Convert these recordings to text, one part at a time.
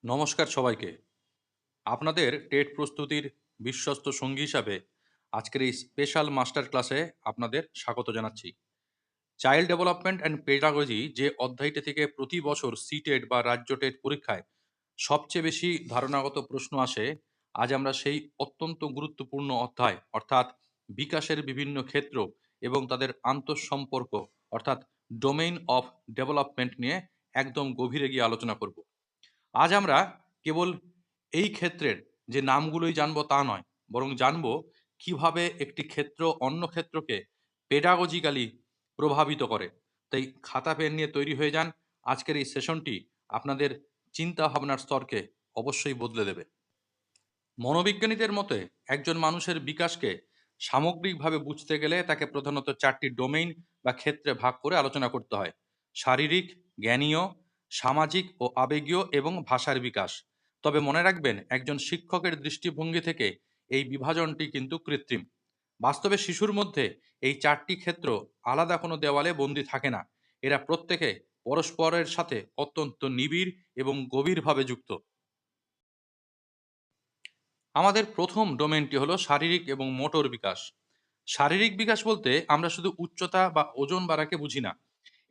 নমস্কার সবাইকে। আপনাদের টেট প্রস্তুতির বিশ্বস্ত সঙ্গী হিসাবে আজকের এই স্পেশাল মাস্টার ক্লাসে আপনাদের স্বাগত জানাচ্ছি। চাইল্ড ডেভেলপমেন্ট অ্যান্ড পেডাগজি যে অধ্যায়টি থেকে প্রতি বছর সিটেট বা রাজ্য টেট পরীক্ষায় সবচেয়ে বেশি ধারণাগত প্রশ্ন আসে, আজ আমরা সেই অত্যন্ত গুরুত্বপূর্ণ অধ্যায় অর্থাৎ বিকাশের বিভিন্ন ক্ষেত্র এবং তাদের আন্তঃসম্পর্ক অর্থাৎ ডোমেইন অফ ডেভেলপমেন্ট নিয়ে একদম গভীরে গিয়ে আলোচনা করব। আজ আমরা কেবল এই ক্ষেত্রের যে নামগুলোই জানবো তা নয়, বরং জানবো কিভাবে একটি ক্ষেত্র অন্য ক্ষেত্রকে পেডাগজিক্যালি প্রভাবিত করে। তাই খাতা পেন নিয়ে তৈরি হয়ে যান। আজকের এই সেশনটি আপনাদের চিন্তা ভাবনার স্তরকে অবশ্যই বদলে দেবে। মনোবিজ্ঞানীদের মতে একজন মানুষের বিকাশকে সামগ্রিকভাবে বুঝতে গেলে তাকে প্রধানত চারটি ডোমেইন বা ক্ষেত্রে ভাগ করে আলোচনা করতে হয়: শারীরিক, জ্ঞানীয়, সামাজিক ও আবেগীয় এবং ভাষার বিকাশ। তবে মনে রাখবেন, একজন শিক্ষকের দৃষ্টিভঙ্গি থেকে এই বিভাজনটি কিন্তু কৃত্রিম। বাস্তবে শিশুর মধ্যে এই চারটি ক্ষেত্র আলাদা কোনো দেওয়ালে বন্দি থাকে না। এরা প্রত্যেকে পরস্পরের সাথে অত্যন্ত নিবিড় এবং গভীরভাবে যুক্ত। আমাদের প্রথম ডোমেনটি হলো শারীরিক এবং মোটর বিকাশ। শারীরিক বিকাশ বলতে আমরা শুধু উচ্চতা বা ওজন বাড়াকে বুঝি না।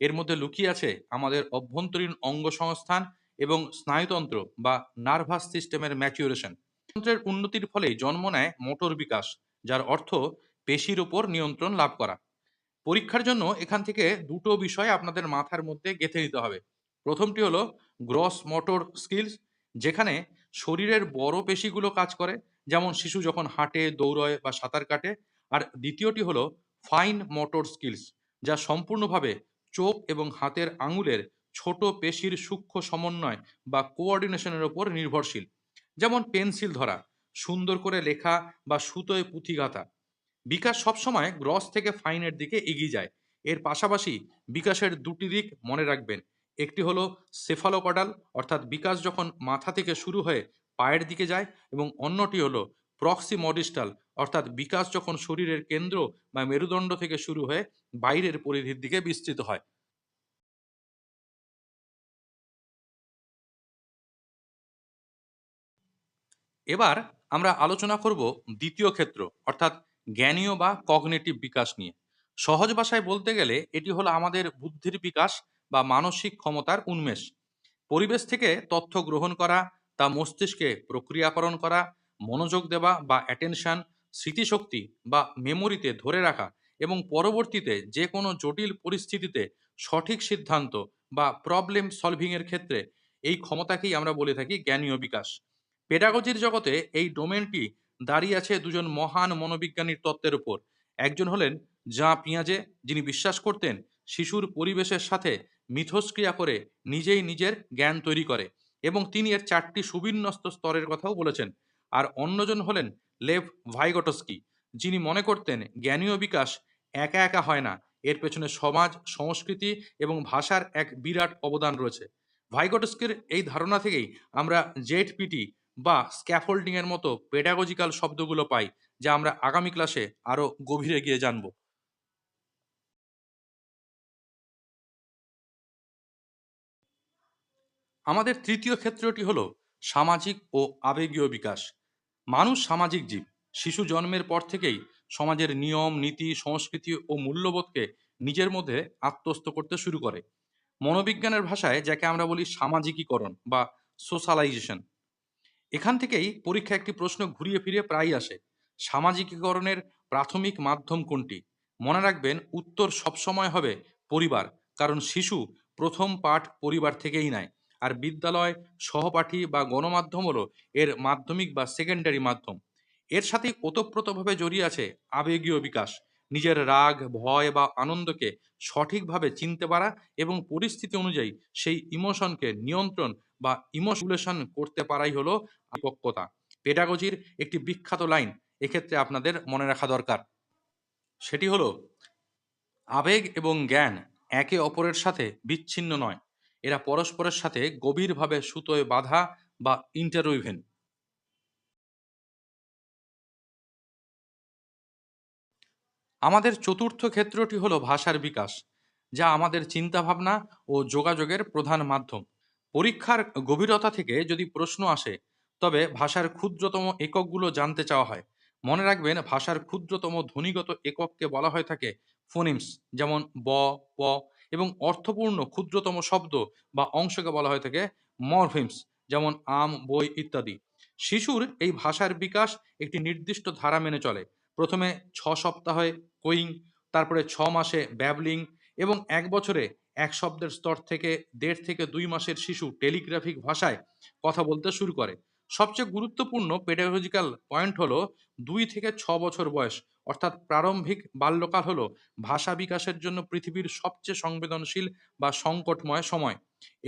এর মধ্যে লুকিয়ে আছে আমাদের অভ্যন্তরীণ অঙ্গ সংস্থান এবং স্নায়ুতন্ত্র বা নার্ভাস সিস্টেমের ম্যাচিউরেশন। তন্ত্রের উন্নতির ফলেই জন্ম নেয় মোটর বিকাশ, যার অর্থ পেশির ওপর নিয়ন্ত্রণ লাভ করা। পরীক্ষার জন্য এখান থেকে দুটো বিষয় আপনাদের মাথার মধ্যে গেঁথে নিতে হবে। প্রথমটি হলো গ্রস মোটর স্কিলস, যেখানে শরীরের বড় পেশিগুলো কাজ করে, যেমন শিশু যখন হাঁটে, দৌড়য় বা সাঁতার কাটে। আর দ্বিতীয়টি হলো ফাইন মোটর স্কিলস, যা সম্পূর্ণভাবে চোখ এবং হাতের আঙুলের ছোট পেশির সূক্ষ্ম সমন্বয় বা কোঅর্ডিনেশনের ওপর নির্ভরশীল, যেমন পেন্সিল ধরা, সুন্দর করে লেখা বা সুতোয় পুঁথি গাঁথা। বিকাশ সবসময় গ্রস থেকে ফাইনের দিকে এগিয়ে যায়। এর পাশাপাশি বিকাশের দুটি দিক মনে রাখবেন। একটি হলো সেফালোকডাল, অর্থাৎ বিকাশ যখন মাথা থেকে শুরু হয়ে পায়ের দিকে যায়, এবং অন্যটি হলো প্রক্সিমডিস্টাল, অর্থাৎ বিকাশ যখন শরীরের কেন্দ্র বা মেরুদণ্ড থেকে শুরু হয়ে বাইরের পরিধির দিকে বিস্তৃত হয়। এবার আমরা আলোচনা করব দ্বিতীয় ক্ষেত্র, অর্থাৎ জ্ঞানীয় বা কগনিটিভ বিকাশ নিয়ে। সহজ ভাষায় বলতে গেলে এটি হলো আমাদের বুদ্ধির বিকাশ বা মানসিক ক্ষমতার উন্মেষ। পরিবেশ থেকে তথ্য গ্রহণ করা, তা মস্তিষ্কে প্রক্রিয়াকরণ করা, মনোযোগ দেওয়া বা অ্যাটেনশন, স্মৃতিশক্তি বা মেমোরিতে ধরে রাখা, এবং পরবর্তীতে যে কোনো জটিল পরিস্থিতিতে সঠিক সিদ্ধান্ত বা প্রবলেম সলভিংয়ের ক্ষেত্রে এই ক্ষমতাকেই আমরা বলে থাকি জ্ঞানীয় বিকাশ। পেডাগজির জগতে এই ডোমেনটি দাঁড়িয়ে আছে দুজন মহান মনোবিজ্ঞানীর তত্ত্বের উপর। একজন হলেন পিয়াজে, যিনি বিশ্বাস করতেন শিশুর পরিবেশের সাথে মিথস্ক্রিয়া করে নিজেই নিজের জ্ঞান তৈরি করে, এবং তিনি এর চারটি সুবিন্যস্ত স্তরের কথাও বলেছেন। আর অন্যজন হলেন লেভ ভাইগটস্কি, যিনি মনে করতেন জ্ঞানীয় বিকাশ একা একা হয় না, এর পেছনে সমাজ, সংস্কৃতি এবং ভাষার এক বিরাট অবদান রয়েছে। ভাইগটস্কির এই ধারণা থেকেই আমরা জেডপিটি বা স্ক্যাফোল্ডিং এর মতো পেডাগজিক্যাল শব্দগুলো পাই, যা আমরা আগামী ক্লাসে আরো গভীরে গিয়ে জানব। আমাদের তৃতীয় ক্ষেত্রটি হলো সামাজিক ও আবেগীয় বিকাশ। মানুষ সামাজিক জীব। শিশু জন্মের পর থেকেই সমাজের নিয়ম, নীতি, সংস্কৃতি ও মূল্যবোধকে নিজের মধ্যে আত্মস্থ করতে শুরু করে। মনোবিজ্ঞানের ভাষায় যাকে আমরা বলি সামাজিকীকরণ বা সোশ্যালাইজেশন। এখান থেকেই পরীক্ষায় একটি প্রশ্ন ঘুরিয়ে ফিরে প্রায়ই আসে: সামাজিকীকরণের প্রাথমিক মাধ্যম কোনটি? মনে রাখবেন, উত্তর সবসময় হবে পরিবার, কারণ শিশু প্রথম পাঠ পরিবার থেকেই নেয়। আর বিদ্যালয়, সহপাঠী বা গণমাধ্যম হলো এর মাধ্যমিক বা সেকেন্ডারি মাধ্যম। এর সাথেই ওতপ্রোতভাবে জড়িয়ে আছে আবেগীয় বিকাশ, নিজের রাগ, ভয় বা আনন্দকে সঠিকভাবে চিনতে পারা এবং পরিস্থিতি অনুযায়ী সেই ইমোশনকে নিয়ন্ত্রণ বা ইমোশুলেশন করতে পারাই হলো পরিপক্কতা। পেডাগজির একটি বিখ্যাত লাইন এক্ষেত্রে আপনাদের মনে রাখা দরকার। সেটি হলো, আবেগ এবং জ্ঞান একে অপরের সাথে বিচ্ছিন্ন নয়, এরা পরস্পরের সাথে গভীরভাবে সুতোয় বাঁধা বা ইন্টারউইভেন। আমাদের চতুর্থ ক্ষেত্রটি হলো ভাষার বিকাশ, যা আমাদের চিন্তাভাবনা ও যোগাযোগের প্রধান মাধ্যম। পরীক্ষার গভীরতা থেকে যদি প্রশ্ন আসে, তবে ভাষার ক্ষুদ্রতম এককগুলো জানতে চাওয়া হয়। মনে রাখবেন, ভাষার ক্ষুদ্রতম ধ্বনিগত একককে বলা হয়ে থাকে ফোনিমস, যেমন ব, প, এবং অর্থপূর্ণ ক্ষুদ্রতম শব্দ বা অংশকে বলা হয়ে থাকে মরফিমস, যেমন আম, বই ইত্যাদি। শিশুর এই ভাষার বিকাশ একটি নির্দিষ্ট ধারা মেনে চলে। প্রথমে 6 সপ্তাহে কোয়িং, তারপরে 6 মাসে ব্যাবলিং, এবং 1 বছরে এক শব্দের স্তর থেকে 1.5 থেকে 2 মাসের শিশু টেলিগ্রাফিক ভাষায় কথা বলতে শুরু করে। সবচেয়ে গুরুত্বপূর্ণ পেডাগজিক্যাল পয়েন্ট হলো 2 থেকে 6 বছর বয়স, অর্থাৎ প্রারম্ভিক বাল্যকাল হলো ভাষা বিকাশের জন্য পৃথিবীর সবচেয়ে সংবেদনশীল বা সংকটময় সময়।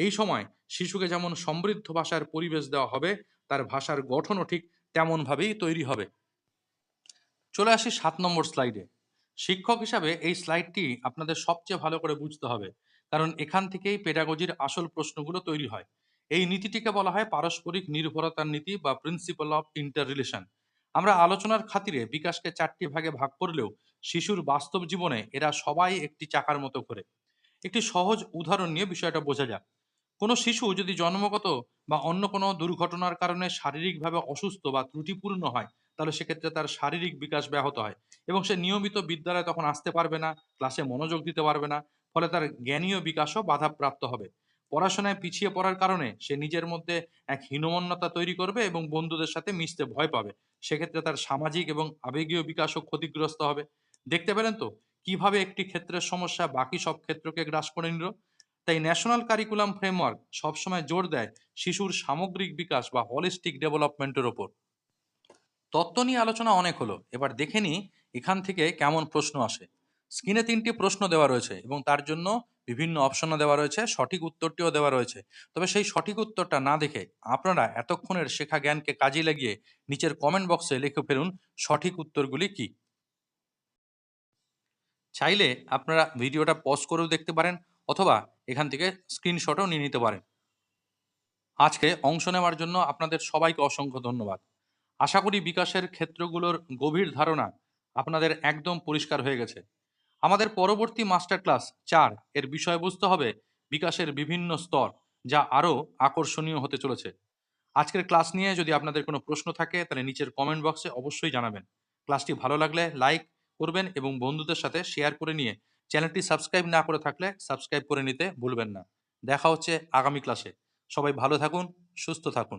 এই সময় শিশুকে যেমন সমৃদ্ধ ভাষার পরিবেশ দেওয়া হবে, তার ভাষার গঠনও ঠিক তেমনভাবেই তৈরি হবে। চলে আসি 7 নম্বর স্লাইডে। শিক্ষক হিসাবে এই স্লাইডটি আপনাদের সবচেয়ে ভালো করে বুঝতে হবে, কারণ এখান থেকেই পেডাগজির আসল প্রশ্নগুলো তৈরি হয়। এই নীতিটিকে বলা হয় পারস্পরিক নির্ভরতার নীতি বা প্রিন্সিপাল অফ ইন্টার রিলেশন। আমরা আলোচনার খাতিরে বিকাশকে 4টি ভাগে ভাগ করলেও শিশুর বাস্তব জীবনে এরা সবাই একটি চাকার মতো ঘোরে। একটি সহজ উদাহরণ নিয়ে বিষয়টা বোঝা যাক। কোনো শিশু যদি জন্মগত বা অন্য কোনো দুর্ঘটনার কারণে শারীরিকভাবে অসুস্থ বা ত্রুটিপূর্ণ হয়, তাহলে সেক্ষেত্রে তার শারীরিক বিকাশ ব্যাহত হয় এবং সে নিয়মিত বিদ্যালয়ে তখন আসতে পারবে না, ক্লাসে মনোযোগ দিতে পারবে না। ফলে তার জ্ঞানীয় বিকাশও বাধাপ্রাপ্ত হবে। পড়াশোনায় পিছিয়ে পড়ার কারণে সে নিজের মধ্যে এক হীনমন্যতা তৈরি করবে এবং বন্ধুদের সাথে মিশতে ভয় পাবে। সেক্ষেত্রে তার সামাজিক এবং আবেগীয় বিকাশও ক্ষতিগ্রস্ত হবে। দেখতে পেলেন তো কিভাবে একটি ক্ষেত্রের সমস্যা বাকি সব ক্ষেত্রকে গ্রাস করে নিল। তাই ন্যাশনাল কারিকুলাম ফ্রেমওয়ার্ক সবসময় জোর দেয় শিশুর সামগ্রিক বিকাশ বা হলিস্টিক ডেভেলপমেন্টের ওপর। তত্ত্ব নিয়ে আলোচনা অনেক হলো, এবার দেখে নিই এখান থেকে কেমন প্রশ্ন আসে। স্ক্রিনে 3টি প্রশ্ন দেওয়া রয়েছে এবং তার জন্য বিভিন্ন অপশনও দেওয়া রয়েছে, সঠিক উত্তরটিও দেওয়া রয়েছে। তবে সেই সঠিক উত্তরটা না দেখে আপনারা এতক্ষণের শেখা জ্ঞানকে কাজে লাগিয়ে নিচের কমেন্ট বক্সে লিখে ফেলুন সঠিক উত্তরগুলি কি। চাইলে আপনারা ভিডিওটা পজ করেও দেখতে পারেন, অথবা এখান থেকে স্ক্রিনশটও নিয়ে নিতে পারেন। আজকে অংশ নেওয়ার জন্য আপনাদের সবাইকে অসংখ্য ধন্যবাদ। আশা করি বিকাশের ক্ষেত্রগুলোর গভীর ধারণা আপনাদের একদম পরিষ্কার হয়ে গেছে। আমাদের পরবর্তী মাস্টার ক্লাস 4 এর বিষয়বস্তু হবে বিকাশের বিভিন্ন স্তর, যা আরও আকর্ষণীয় হতে চলেছে। আজকের ক্লাস নিয়ে যদি আপনাদের কোনো প্রশ্ন থাকে তাহলে নিচের কমেন্ট বক্সে অবশ্যই জানাবেন। ক্লাসটি ভালো লাগলে লাইক করবেন এবং বন্ধুদের সাথে শেয়ার করে নিয়ে চ্যানেলটি সাবস্ক্রাইব না করে থাকলে সাবস্ক্রাইব করে নিতে ভুলবেন না। দেখা হচ্ছে আগামী ক্লাসে। সবাই ভালো থাকুন, সুস্থ থাকুন।